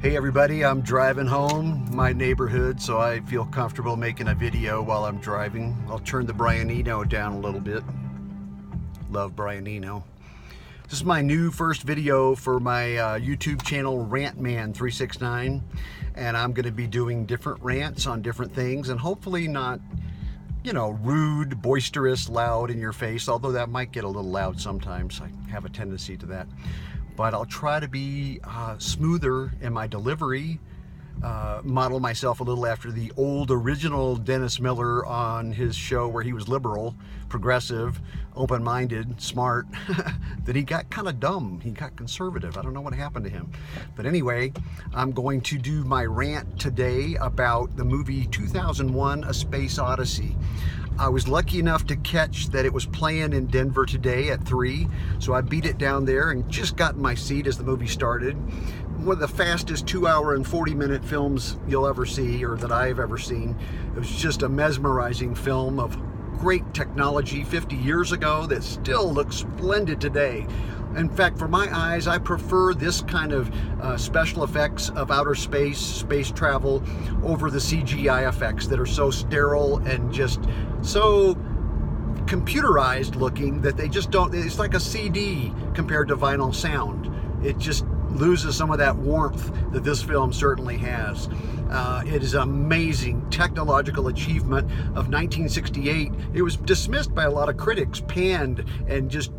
Hey everybody, I'm driving home my neighborhood, so I feel comfortable making a video while I'm driving. I'll turn the Brian Eno down a little bit. Love Brian Eno. This is my new first video for my YouTube channel, Rantman369, and I'm going to be doing different rants on different things, and hopefully not, you know, rude, boisterous, loud in your face, although that might get a little loud sometimes. I have a tendency to that. But I'll try to be smoother in my delivery, model myself a little after the old original Dennis Miller on his show where he was liberal, progressive, open-minded, smart. Then he got kind of dumb. He got conservative. I don't know what happened to him. But anyway, I'm going to do my rant today about the movie 2001: A Space Odyssey. I was lucky enough to catch that it was playing in Denver today at 3, so I beat it down there and just got in my seat as the movie started. One of the fastest 2-hour and 40-minute films you'll ever see, or that I've ever seen. It was just a mesmerizing film of great technology 50 years ago that still looks splendid today. In fact, for my eyes, I prefer this kind of special effects of outer space, space travel, over the CGI effects that are so sterile and just so computerized looking that they just don't, it's like a CD compared to vinyl sound. It just loses some of that warmth that this film certainly has. It is an amazing technological achievement of 1968. It was dismissed by a lot of critics, panned, and just,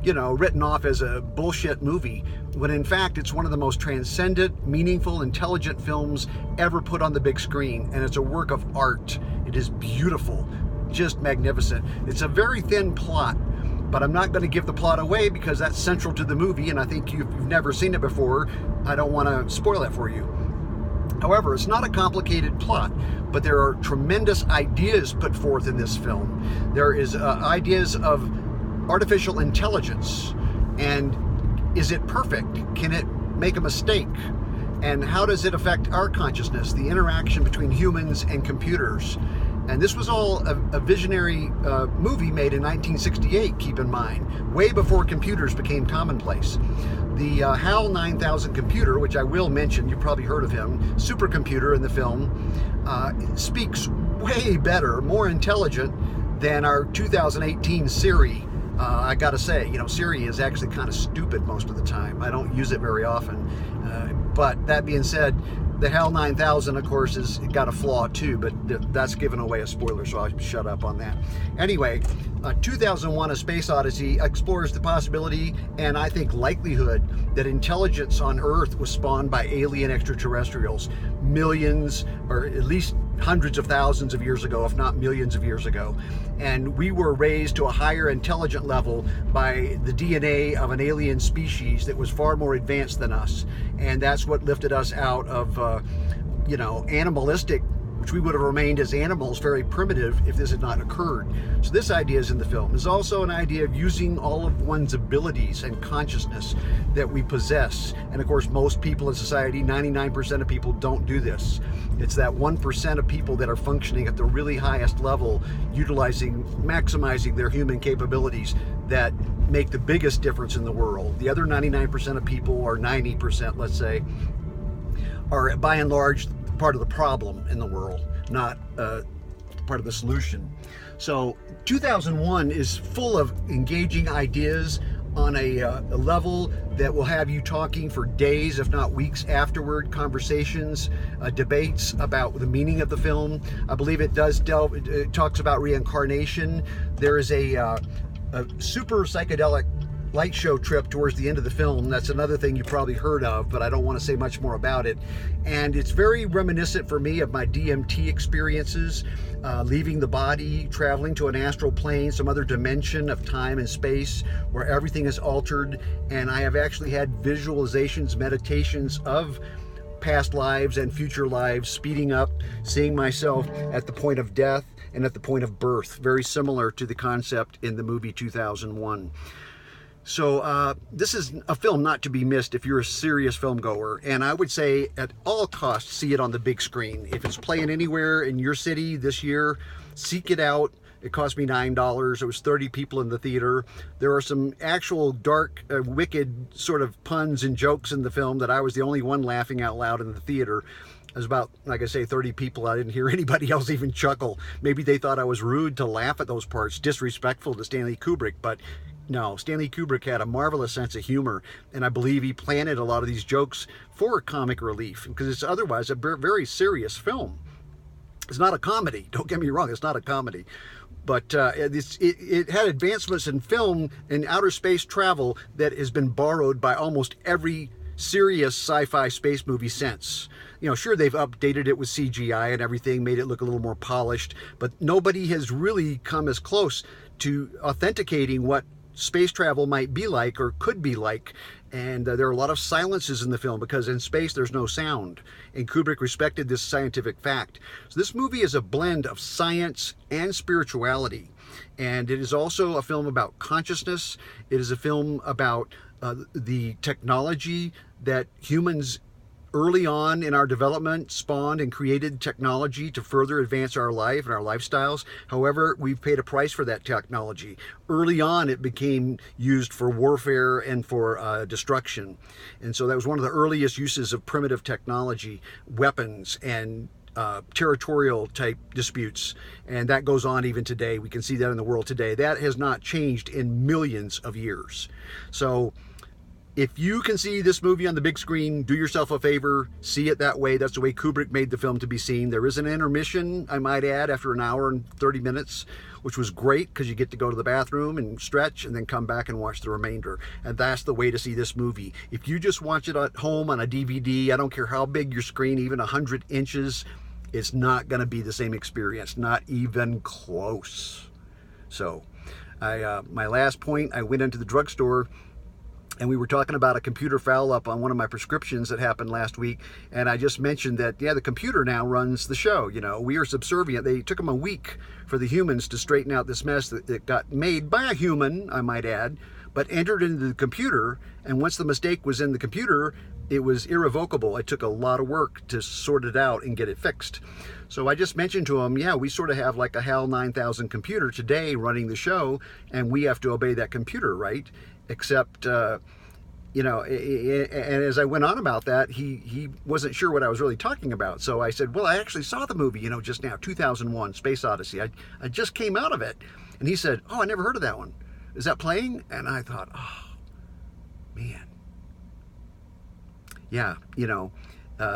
you know, written off as a bullshit movie, when in fact it's one of the most transcendent, meaningful, intelligent films ever put on the big screen, and it's a work of art. It is beautiful, just magnificent. It's a very thin plot, but I'm not going to give the plot away because that's central to the movie, and I think you've never seen it before. I don't want to spoil it for you. However, it's not a complicated plot, but there are tremendous ideas put forth in this film. There is ideas of artificial intelligence, and is it perfect? Can it make a mistake? And how does it affect our consciousness, the interaction between humans and computers? And this was all a visionary movie made in 1968, keep in mind, way before computers became commonplace. The HAL 9000 computer, which I will mention, you've probably heard of him, supercomputer in the film, speaks way better, more intelligent than our 2018 Siri. I gotta say, you know, Siri is actually kind of stupid most of the time. I don't use it very often. But that being said, the HAL 9000, of course, has got a flaw too, but that's giving away a spoiler, so I'll shut up on that. Anyway, 2001: A Space Odyssey explores the possibility, and I think likelihood, that intelligence on Earth was spawned by alien extraterrestrials millions, or at least hundreds of thousands of years ago, if not millions of years ago. And we were raised to a higher intelligent level by the DNA of an alien species that was far more advanced than us. And that's what lifted us out of, you know, animalistic, which we would have remained as animals, very primitive, if this had not occurred. So this idea is in the film. There's also an idea of using all of one's abilities and consciousness that we possess. And of course, most people in society, 99% of people, don't do this. It's that 1% of people that are functioning at the really highest level, utilizing, maximizing their human capabilities, that make the biggest difference in the world. The other 99% of people, or 90%, let's say, are by and large part of the problem in the world, not part of the solution. So 2001 is full of engaging ideas on a level that will have you talking for days, if not weeks afterward, conversations, debates about the meaning of the film. I believe it does it talks about reincarnation. There is a super psychedelic light show trip towards the end of the film. That's another thing you probably heard of, but I don't want to say much more about it. And it's very reminiscent for me of my DMT experiences, leaving the body, traveling to an astral plane, some other dimension of time and space where everything is altered. And I have actually had visualizations, meditations of past lives and future lives, speeding up, seeing myself at the point of death and at the point of birth, very similar to the concept in the movie 2001. So this is a film not to be missed if you're a serious film goer, and I would say at all costs see it on the big screen. If it's playing anywhere in your city this year, seek it out, It cost me $9. There was 30 people in the theater. There are some actual dark, wicked sort of puns and jokes in the film that I was the only one laughing out loud in the theater. There's about, like I say, 30 people. I didn't hear anybody else even chuckle. Maybe they thought I was rude to laugh at those parts, disrespectful to Stanley Kubrick, but no, Stanley Kubrick had a marvelous sense of humor, and I believe he planted a lot of these jokes for comic relief, because it's otherwise a very serious film. It's not a comedy, don't get me wrong, it's not a comedy. But it had advancements in film and outer space travel that has been borrowed by almost every serious sci-fi space movie since. You know, sure, they've updated it with CGI and everything, made it look a little more polished, but nobody has really come as close to authenticating what space travel might be like or could be like. And there are a lot of silences in the film because in space there's no sound, and Kubrick respected this scientific fact. So this movie is a blend of science and spirituality, and it is also a film about consciousness. It is a film about the technology that humans early on in our development spawned and created technology to further advance our life and our lifestyles. However, we've paid a price for that technology. Early on, it became used for warfare and for destruction. And so that was one of the earliest uses of primitive technology, weapons, and territorial type disputes. And that goes on even today. We can see that in the world today. That has not changed in millions of years. So if you can see this movie on the big screen, do yourself a favor, see it that way. That's the way Kubrick made the film to be seen. There is an intermission, I might add, after an hour and 30 minutes, which was great because you get to go to the bathroom and stretch and then come back and watch the remainder. And that's the way to see this movie. If you just watch it at home on a DVD, I don't care how big your screen, even 100 inches, it's not going to be the same experience, not even close. So, my last point, I went into the drugstore and we were talking about a computer foul up on one of my prescriptions that happened last week. And I just mentioned that, yeah, the computer now runs the show. You know, we are subservient. They took them a week for the humans to straighten out this mess that got made by a human, I might add, but entered into the computer. And once the mistake was in the computer, it was irrevocable. It took a lot of work to sort it out and get it fixed. So I just mentioned to him, yeah, we sort of have like a HAL 9000 computer today running the show, and we have to obey that computer, right? Except, you know, and as I went on about that, he wasn't sure what I was really talking about. So I said, well, I actually saw the movie, you know, just now, 2001, Space Odyssey. I just came out of it. And he said, oh, I never heard of that one. Is that playing? And I thought, oh, man. Yeah, you know,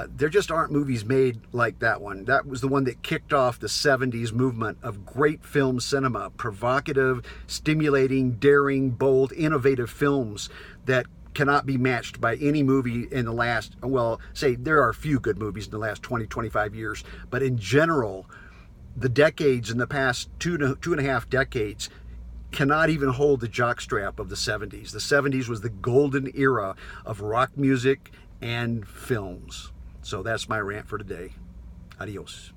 there just aren't movies made like that one. That was the one that kicked off the 70s movement of great film cinema, provocative, stimulating, daring, bold, innovative films that cannot be matched by any movie in the last, well, say there are a few good movies in the last 20, 25 years, but in general, the decades in the past two and a half decades cannot even hold the jockstrap of the 70s. The 70s was the golden era of rock music and films. So that's my rant for today. Adios.